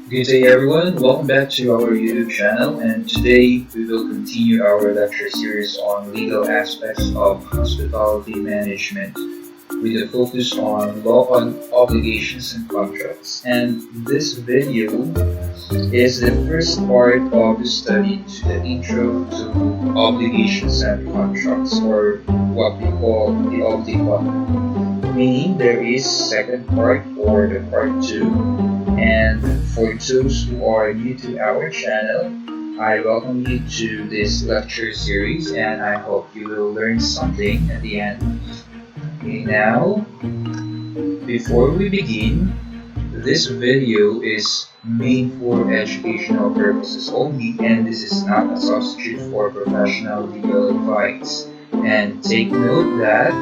Good day everyone, welcome back to our YouTube channel, and today we will continue our lecture series on legal aspects of hospitality management with a focus on law on obligations and contracts. And this video is the first part of the study to the intro to obligations and contracts, or what we call the oblicon, meaning there is second part or the part 2. And for those who are new to our channel, I welcome you to this lecture series and I hope you will learn something at the end. Okay, now, before we begin, this video is made for educational purposes only, and this is not a substitute for professional legal advice. And take note that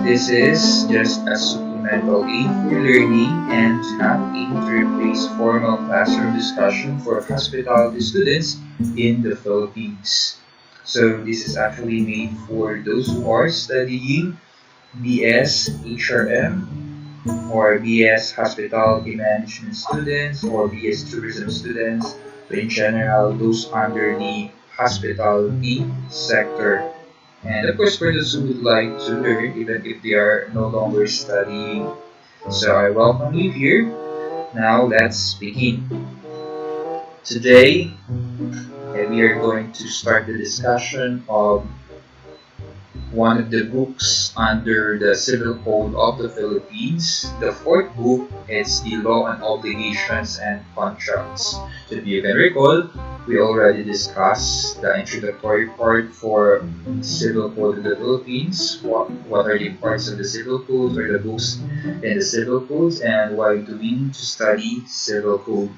this is just a supplemental aid for learning and do not aim to replace formal classroom discussion for hospitality students in the Philippines. So this is actually made for those who are studying BSHM or BS Hospitality Management students or BS Tourism students, so in general, those under the hospitality sector. And of course, for those who would like to learn, even if they are no longer studying. So I welcome you here. Now let's begin. Today, we are going to start the discussion of one of the books under the Civil Code of the Philippines. The fourth book is the Law on Obligations and Contracts. So if you can recall, we already discussed the introductory part for Civil Code of the Philippines. What are the parts of the Civil Code or the books in the Civil Codes, and why do we need to study Civil Code?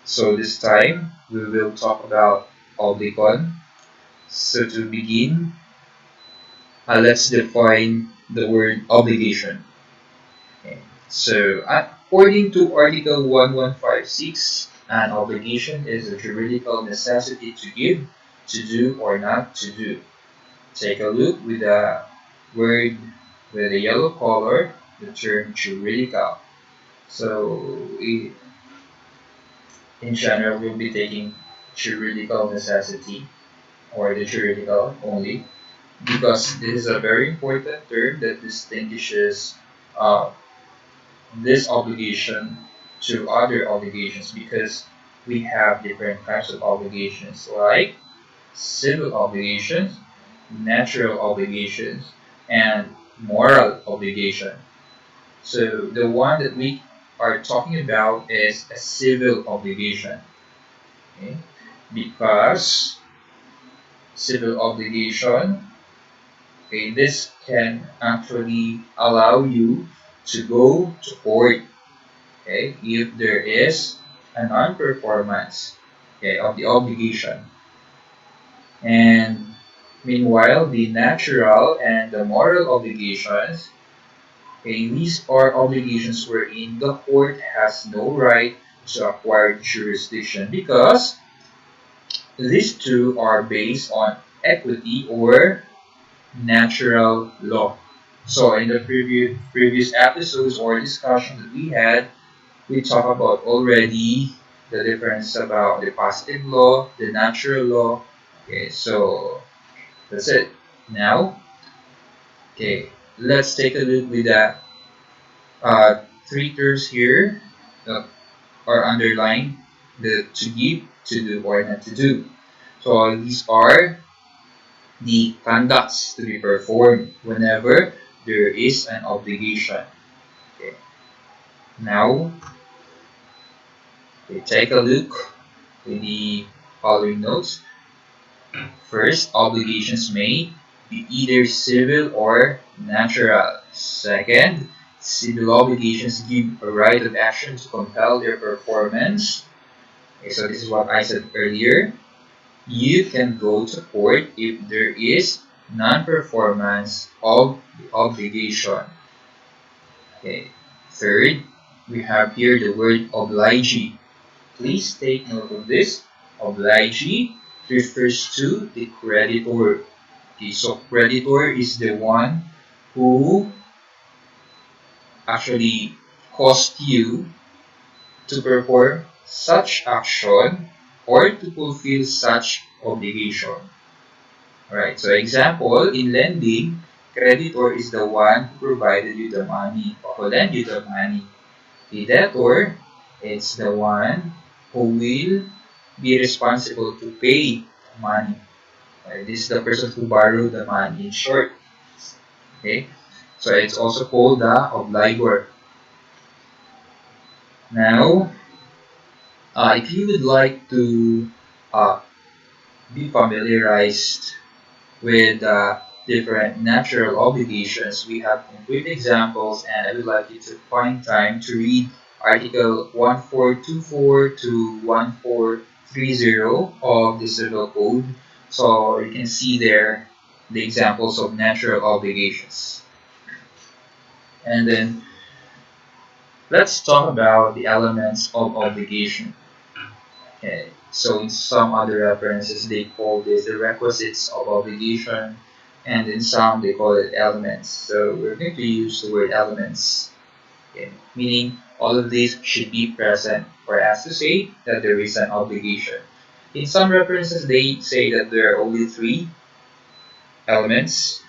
So this time we will talk about oblicon. So to begin, let's define the word obligation. Okay. So, according to Article 1156, an obligation is a juridical necessity to give, to do, or not to do. Take a look with the word with a yellow color, the term juridical. So, in general, we'll be taking juridical necessity or the juridical only, because this is a very important term that distinguishes uh, this obligation to other obligations, because we have different types of obligations like civil obligations, natural obligations, and moral obligation. So the one that we are talking about is a civil obligation, okay? Because civil obligation, okay, this can actually allow you to go to court, okay, if there is a non-performance, okay, of the obligation. And meanwhile, the natural and the moral obligations, okay, these are obligations wherein the court has no right to acquire jurisdiction, because these two are based on equity or natural law. So in the previous episodes or discussion that we had, we talked about already the difference about the positive law, the natural law. Okay, so that's it. Now, okay, let's take a look with the three terms here that are underlined: the to give, to do, or not to do. So these are the conducts to be performed whenever there is an obligation. Okay. Now, we take a look with the following notes. First, obligations may be either civil or natural. Second, civil obligations give a right of action to compel their performance. Okay, so this is what I said earlier. You can go to court if there is non-performance of the obligation. Okay. Third, we have here the word obligee. Please take note of this. Obligee refers to the creditor. Okay, so creditor is the one who actually cost you to perform such action or to fulfill such obligation. Alright, so example, in lending, creditor is the one who provided you the money or who lent you the money. The debtor is the one who will be responsible to pay money. This is the person who borrowed the money in short. Okay, so it's also called the obligor. Now, if you would like to uh, be familiarized with different natural obligations, we have concrete examples, and I would like you to find time to read Article 1424 to 1430 of the Civil Code. So you can see there the examples of natural obligations. And then let's talk about the elements of obligation. Okay, so in some other references, they call this the requisites of obligation, and in some they call it elements. So we're going to use the word elements, okay, meaning all of these should be present for us to say that there is an obligation. In some references, they say that there are only three elements,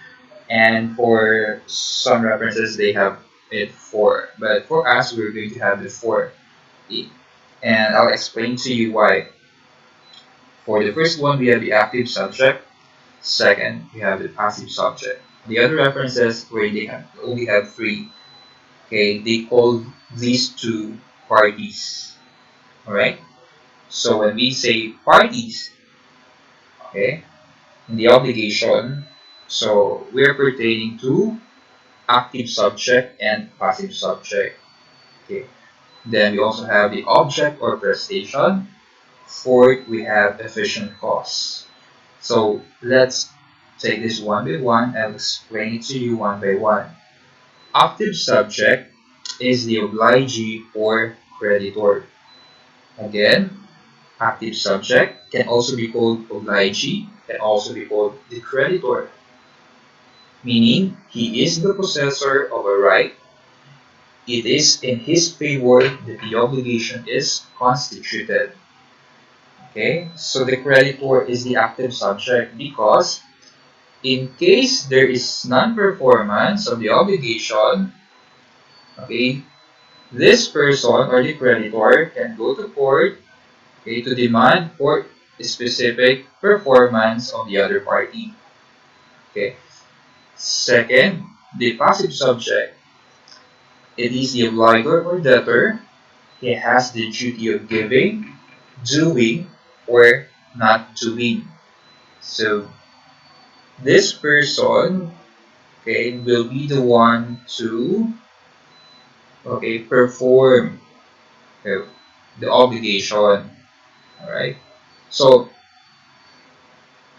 and for some references, they have it four. But for us, we're going to have the four, and I'll explain to you why. For the first one, we have the active subject. Second, we have the passive subject. The other references where they only have three, okay, they call these two parties. Alright? So when we say parties, okay, in the obligation, so we're pertaining to active subject and passive subject. Okay. Then we also have the object or prestation. Fourth, we have efficient costs. So let's take this one by one and explain it to you one by one. Active subject is the obligee or creditor. Again, active subject can also be called obligee, can also be called the creditor, meaning he is the possessor of a right. It is in his favor that the obligation is constituted. Okay, so the creditor is the active subject because in case there is non-performance of the obligation, okay, this person or the creditor can go to court, okay, to demand for a specific performance of the other party. Okay. Second, the passive subject. It is the obligor or debtor. He has the duty of giving, doing, or not doing. So this person, okay, will be the one to, okay, perform uh, the obligation. Alright? So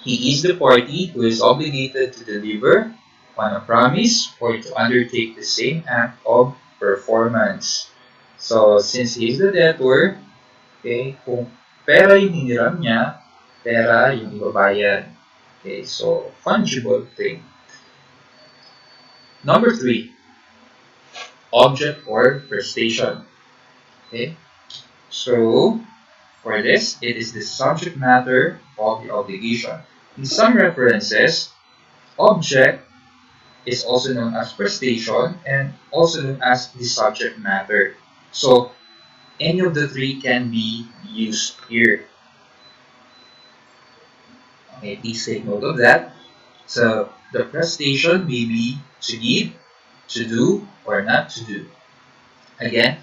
he is the party who is obligated to deliver on a promise or to undertake the same act of performance. So since he is the debtor, okay, kung pera yung hiniram niya, pera yung ibabayad. Okay, so fungible thing. Number three, object or prestation. Okay, so for this, it is the subject matter of the obligation. In some references, object is also known as prestation and also known as the subject matter. So any of the three can be used here. Okay, please take note of that. So the prestation may be to give, to do, or not to do. Again,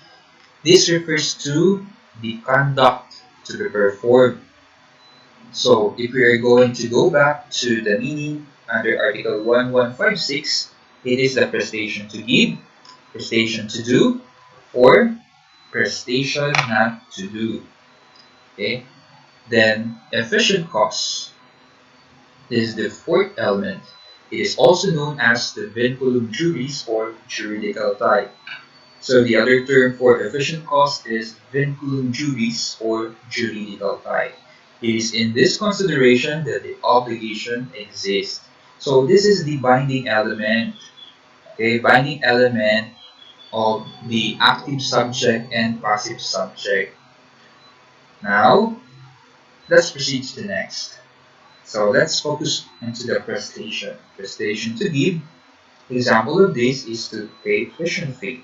this refers to the conduct to be performed. So if we are going to go back to the meaning under Article 1156, it is the prestation to give, prestation to do, or prestation not to do. Okay? Then efficient costs is the fourth element. It is also known as the vinculum juris or juridical tie. So the other term for efficient cost is vinculum juris or juridical tie. It is in this consideration that the obligation exists. So this is the binding element. Okay, binding element of the active subject and passive subject. Now, let's proceed to the next. So let's focus into the prestation. Prestation to give. Example of this is to pay tuition fee.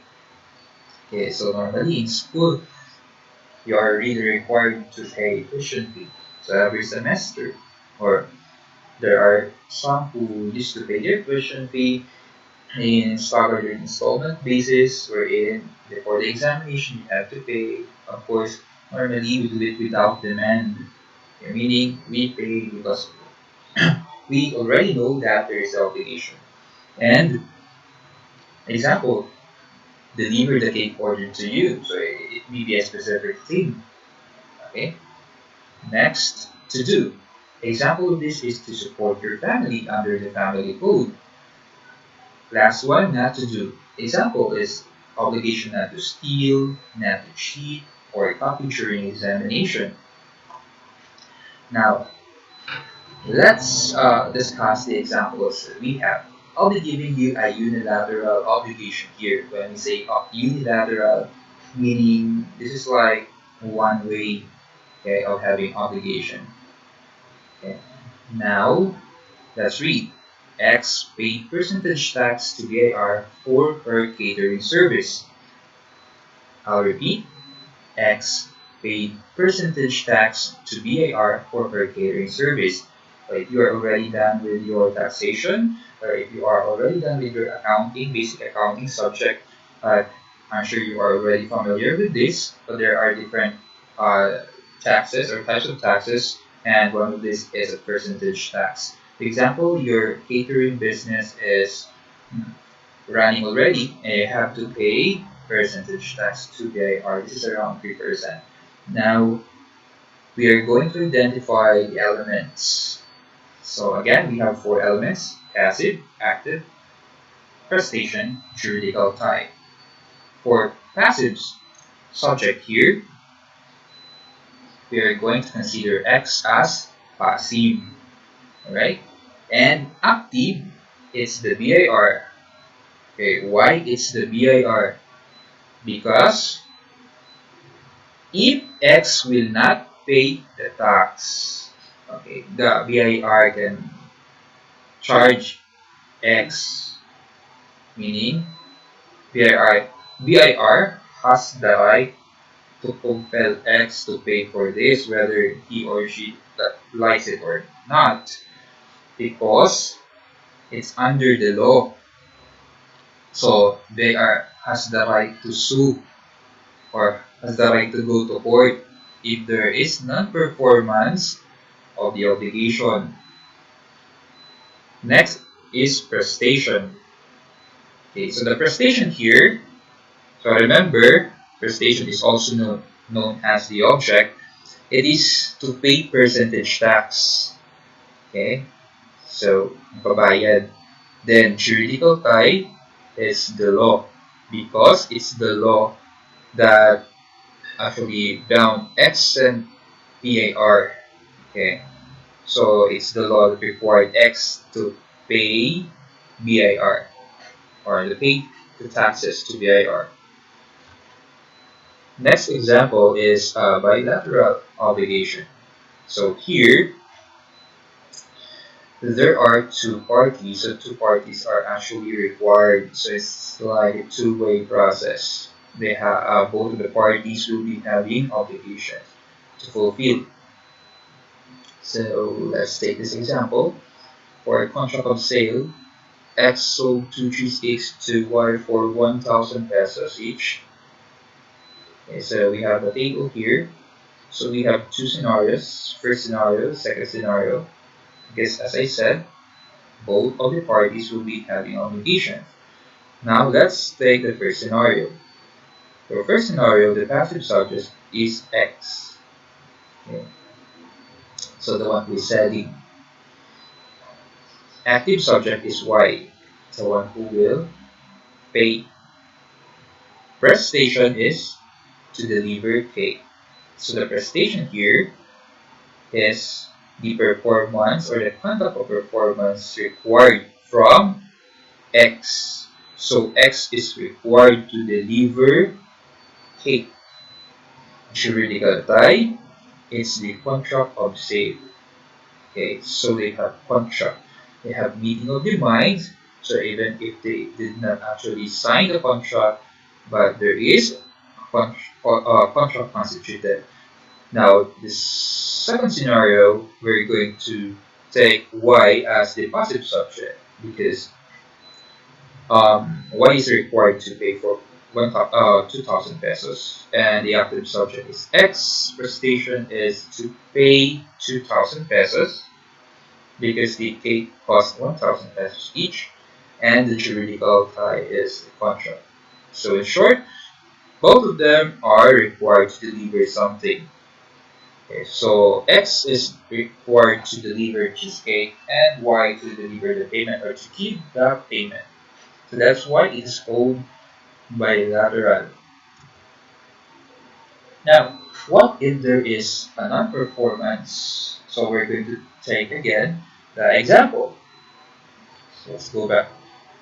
Okay, so normally in school, you are really required to pay tuition fee. So every semester, or there are some who used to pay their tuition fee in staggered installment basis, wherein before the examination you have to pay. Of course, normally we do it without demand, okay, meaning we pay because we already know that there is an obligation. And example, deliver the cake ordered to you. So it may be a specific thing. Okay. Next, to do. Example of this is to support your family under the family code. Last one, not to do. Example is obligation not to steal, not to cheat, or copy during examination. Now, let's discuss the examples that we have. I'll be giving you a unilateral obligation here. When we say unilateral, meaning this is like one way, okay, of having obligation. Okay. Now, let's read. X paid percentage tax to VAR for her catering service. I'll repeat. X paid percentage tax to BIR for her catering service. So if you are already done with your taxation, or if you are already done with your accounting, basic accounting subject, I'm sure you are already familiar with this, but there are different uh, taxes or types of taxes, and one of this is a percentage tax. For example, your catering business is running already, and you have to pay percentage tax to BIR. This is around 3%. Now, we are going to identify the elements. So again, we have four elements: passive, active, prestation, juridical type. For passives, subject here, we are going to consider X as passive, alright? And active, it's the BIR. Okay, why it's the BIR? Because if X will not pay the tax, okay, the BIR can charge X, meaning BIR has the right to compel X to pay for this, whether he or she likes it or not, because it's under the law. So BIR has the right to sue or has the right to go to court if there is non-performance of the obligation. Next is prestation. Okay, so the prestation here, so remember, prestation is also known as the object. It is to pay percentage tax. Okay, so babayad. Then juridical type is the law because it's the law that actually bound X and PAR. Okay, so it's the law that required X to pay BIR or to pay the taxes to BIR. Next example is a bilateral obligation. So here, there are two parties, so two parties are actually required. So it's like a two-way process. They have both of the parties will be having obligations to fulfill. So let's take this example. For a contract of sale, X sold two cheesecakes to Y for 1,000 pesos each. Okay, so we have a table here. So we have two scenarios. First scenario, second scenario. Because as I said, both of the parties will be having obligations. Now let's take the first scenario. For first scenario, the passive subject is X. Okay. So the one who is selling. Active subject is Y. The one who will pay. Prestation is to deliver K. So the prestation here is the performance or the conduct of performance required from X So X is required to deliver K. Juridical tie, it's the contract of sale. Okay, so they have contract. They have meeting of the minds. So even if they did not actually sign the contract, but there is contract constituted. Now, the second scenario, we're going to take Y as the passive subject because Y is required to pay for 2,000 pesos, and the active subject is X. Prestation is to pay 2,000 pesos because the cake costs 1,000 pesos each, and the juridical tie is the contract. So in short, both of them are required to deliver something. Okay, so X is required to deliver cheesecake and Y to deliver the payment or to keep the payment. So that's why it is called bilateral. Now, what if there is a non-performance? So we're going to take again the example. So let's go back.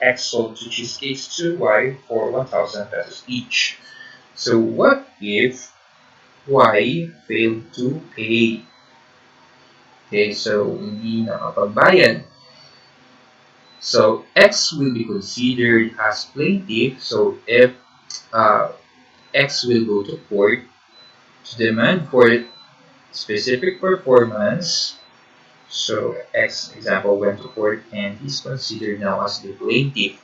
X sold two cheesecakes to Y for 1,000 pesos each. So what if Y failed to pay? Okay, so hindi nakapagbayad. So X will be considered as plaintiff. So if uh, X will go to court to demand for specific performance. So X example went to court and is considered now as the plaintiff.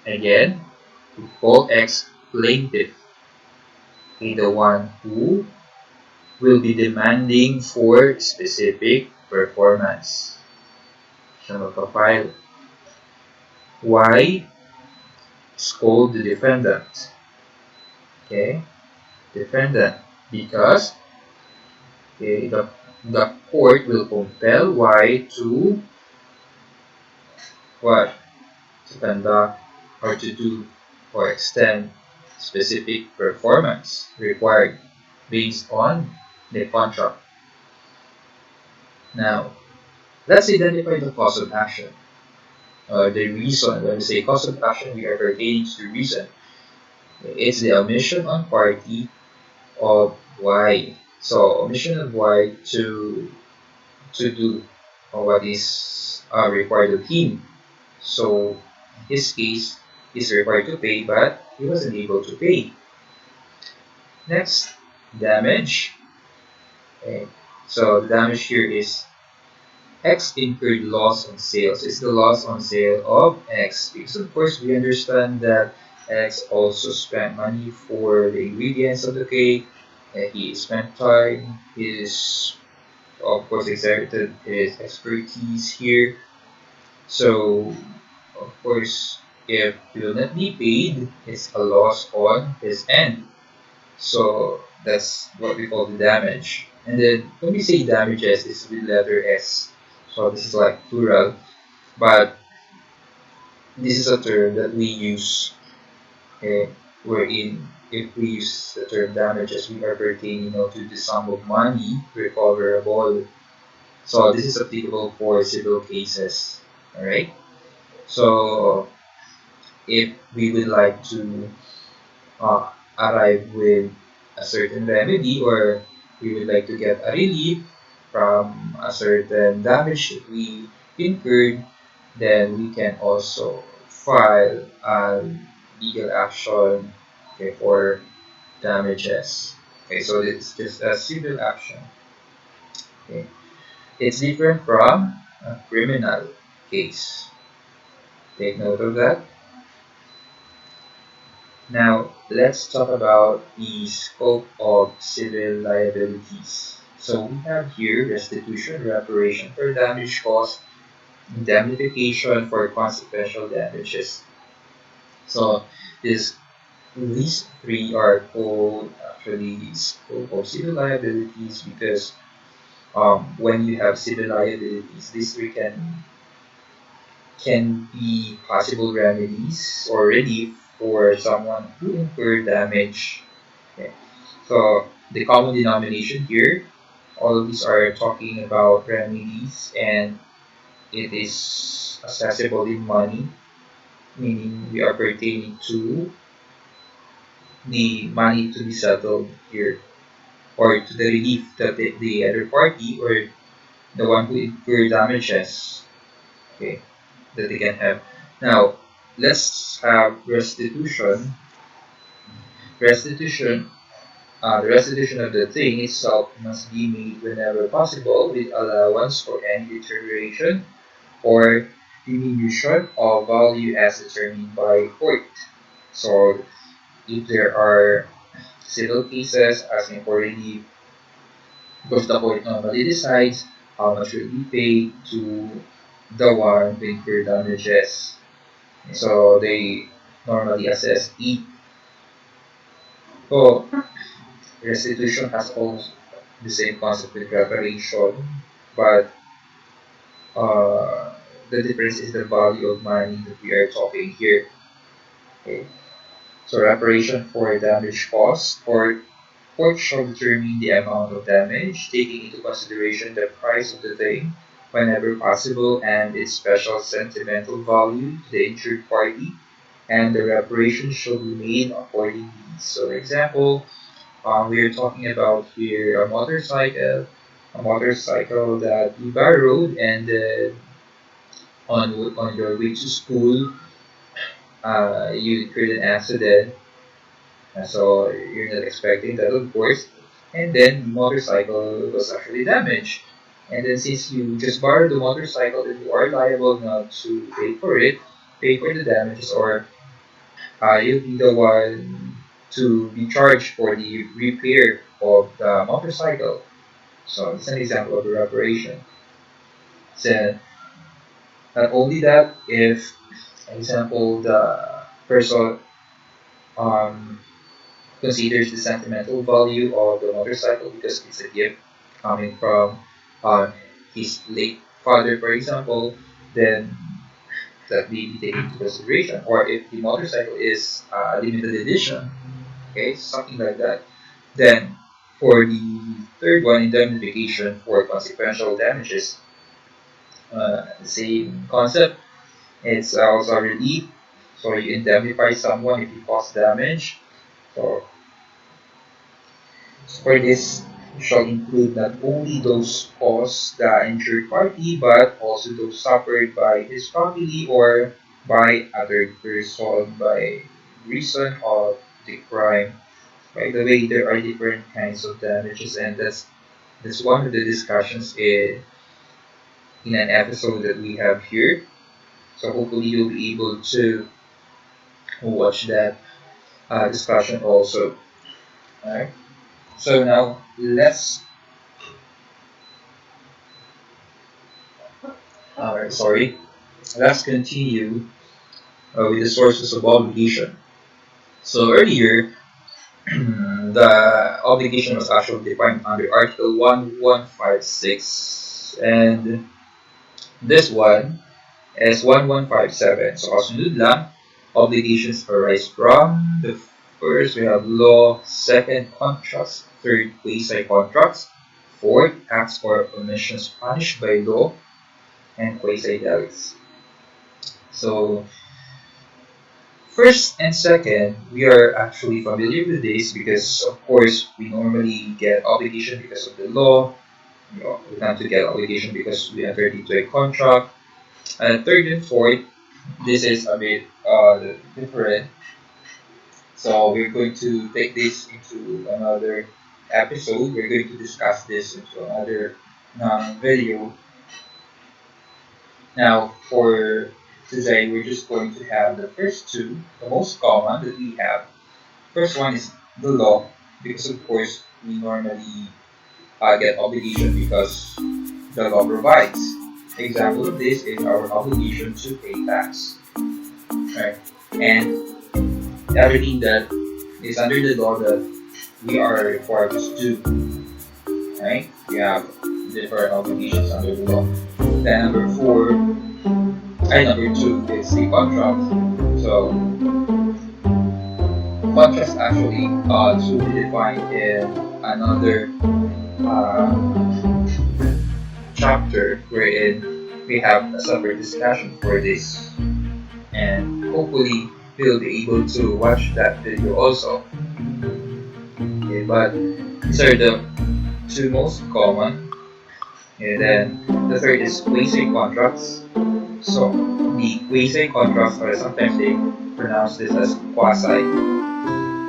Again, we call X plaintiff. Okay, the one who will be demanding for specific performance. So file Y is called the defendant. Okay, defendant because okay, the court will compel Y to what? To conduct or to do or extend specific performance required based on the contract. Now, let's identify the cause of action. The reason, when we say cause of action, we are pertaining to the reason. It's the omission on party of Y. So, omission of Y to do what is required of him. So, in his case, he's required to pay, but he wasn't able to pay. Next, damage. Okay. So, the damage here is X incurred loss on sales. It's the loss on sale of X. Because of course we understand that X also spent money for the ingredients of the cake. He spent time. He's of course exerted his expertise here. So of course if he will not be paid, it's a loss on his end. So that's what we call the damage. And then when we say damages, it's with letter S. So this is like plural, but this is a term that we use wherein if we use the term damages, we are pertaining to the sum of money recoverable. So this is applicable for civil cases. Alright? So if we would like to uh, arrive with a certain remedy or we would like to get a relief from a certain damage that we incurred, then we can also file a legal action, okay, for damages. Okay, so it's just a civil action. Okay. It's different from a criminal case. Take note of that. Now, let's talk about the scope of civil liabilities. So we have here restitution, reparation for damage caused, indemnification for consequential damages. So these three are called actually the scope of civil liabilities because when you have civil liabilities, these three can be possible remedies or relief for someone who incurred damage. Okay. So the common denomination here, all of these are talking about remedies and it is accessible in money. meaning we are pertaining to the money to be settled here, or to the relief that the other party or the one who incurred damages, okay, that they can have. Now, let's have restitution. Restitution, the restitution of the thing itself must be made whenever possible with allowance for any deterioration or diminution of value as determined by court. So, if there are civil cases asking for relief, because the court normally decides how much will be paid to the one who incurred damages. So they normally assess each. So restitution has also the same concept with reparation, but uh, the difference is the value of money that we are talking here. Okay. So reparation for damage caused, or court shall determine the amount of damage, taking into consideration the price of the thing, whenever possible, and its special sentimental value to the injured party, and the reparation shall be made accordingly. So, example, we are talking about here a motorcycle that you borrowed, and on your way to school, you incurred an accident. So you're not expecting that, of course. And then the motorcycle was actually damaged. And then since you just borrowed the motorcycle, then you are liable now to pay for it, pay for the damages, or you'll be the one to be charged for the repair of the motorcycle. So it's an example of a reparation. So not only that, if example the person um, considers the sentimental value of the motorcycle because it's a gift coming from uh, his late father, for example, then that may be taken into consideration. Or if the motorcycle is a limited edition, okay, something like that, then for the third one, indemnification for consequential damages, same concept. It's also a relief. So you indemnify someone if you cause damage. So for this shall include not only those caused the injured party, but also those suffered by his family or by other person by reason of the crime. By the way, there are different kinds of damages, and that's one of the discussions in an episode that we have here. So hopefully you'll be able to watch that discussion also. Alright. So now let's continue with the sources of obligation. So earlier, the obligation was actually defined under Article 1156, and this one is 1157. So kasunod lang, obligations arise from the first, we have law, second, contracts, third, quasi-contracts, fourth, acts or omissions punished by law, and quasi-delics. So first and second, we are actually familiar with this because, of course, we normally get obligation because of the law. We tend to get obligation because we entered into a contract. And third and fourth, this is a bit different. So we're going to take this into another episode. We're going to discuss this into another video. Now, for today, we're just going to have the first two, the most common that we have. First one is the law, because of course we normally get obligation because the law provides. Example of this is our obligation to pay tax, right? And everything that is under the law that we are required to do, right? We have different obligations under the law. Then number two is the contract. So contracts actually to be defined in another chapter wherein we have a separate discussion for this. and hopefully you'll be able to watch that video also. Okay, but these are the two most common. And then the third is quasi contracts. So the quasi contracts, or sometimes they pronounce this as quasi.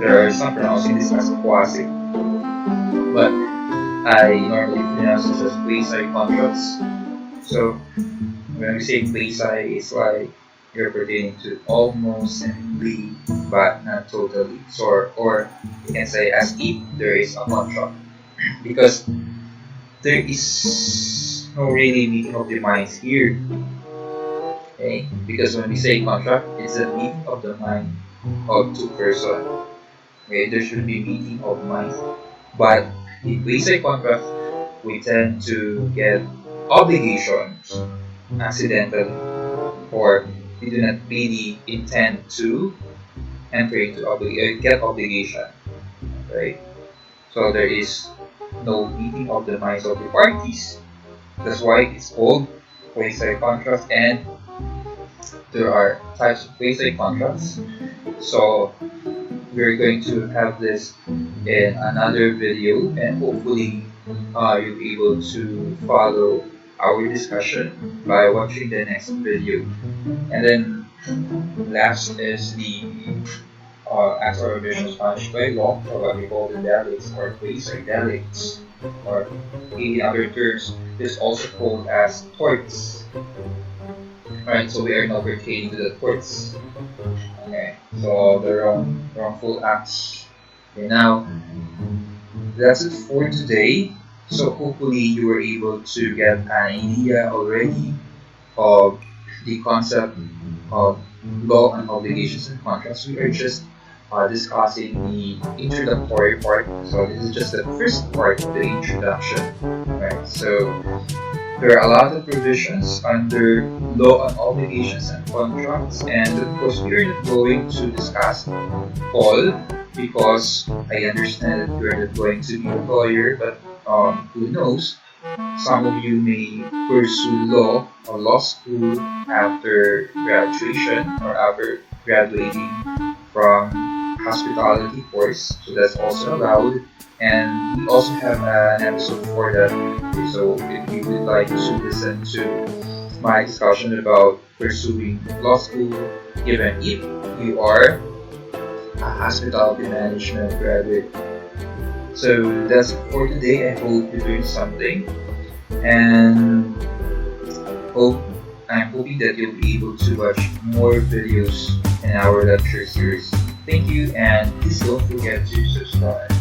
There are some pronouncing this as quasi, but I normally pronounce this as quasi contracts. So when we say quasi, it's like you're pertaining to almost simply, but not totally. So, or you can say as if there is a contract, because there is no really meeting of the minds here. Okay, because when we say contract, it's a meeting of the mind of two persons. Okay, there should be meeting of minds. But in basic contract, we tend to get obligations accidentally, or we do not really intend to enter into get obligation, right? So there is no meeting of the minds of the parties. That's why it's called quasi contract, and there are types of quasi contracts. So we're going to have this in another video, and hopefully you'll be able to follow our discussion by watching the next video. And then last is the acts or omissions punished by law, or what we call the delicts or quasi delicts, or in other terms, this is also called as torts. Alright, so we are now pertaining to the torts. Okay, so the wrongful acts. Okay, now that's it for today. So hopefully you were able to get an idea already of the concept of law and obligations and contracts. We are just discussing the introductory part. So this is just the first part of the introduction. Right. So there are a lot of provisions under law and obligations and contracts, and of course we are not going to discuss all, because I understand that you are not going to be a lawyer, but who knows, some of you may pursue law or law school after graduation or after graduating from hospitality course, so that's also allowed. And we also have an episode for that. So if you would like to listen to my discussion about pursuing law school, even if you are a hospitality management graduate. So that's it for today. I hope you learned something, and I'm hoping that you'll be able to watch more videos in our lecture series. Thank you, and please don't forget to subscribe.